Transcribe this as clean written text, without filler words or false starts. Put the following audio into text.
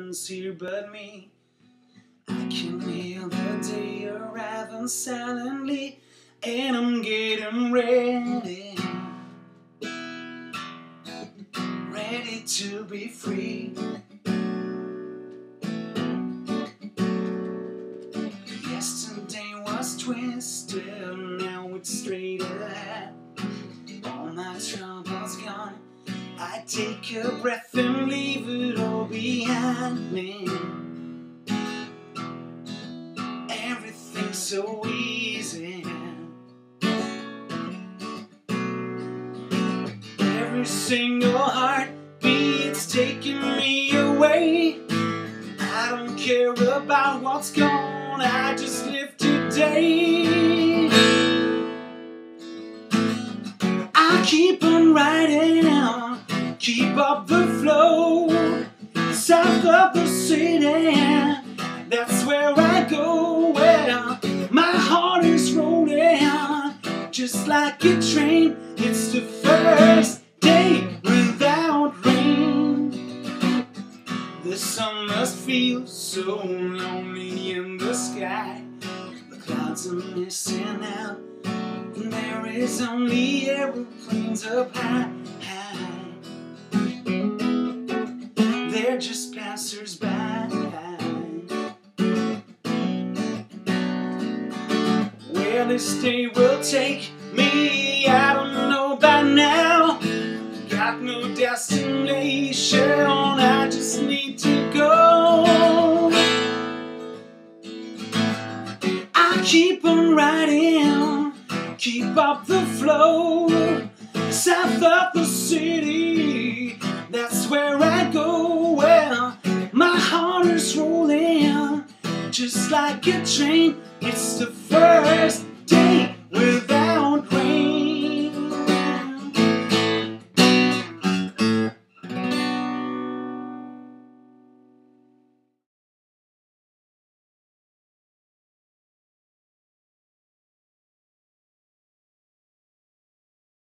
one's here but me. I can hear the day arriving silently, and I'm getting ready, ready to be free. Yesterday was twisted, now it's straight ahead. All my troubles gone, I take a breath and leave it all behind me. Everything's so easy. Every single heartbeat's taking me away. I don't care about what's gone, I just live today. I keep on riding, keep up the flow. South of the city, that's where I go. Well, my heart is rolling, just like a train. It's the first day without rain. The sun must feel so lonely in the sky. The clouds are missing out, and there is only aeroplanes up high. They're just passers-by. Where this day will take me, I don't know by now. Got no destination, I just need to go. I keep on riding, keep up the flow. South of the city, that's where I go. Well, my heart is rolling, just like a train. It's the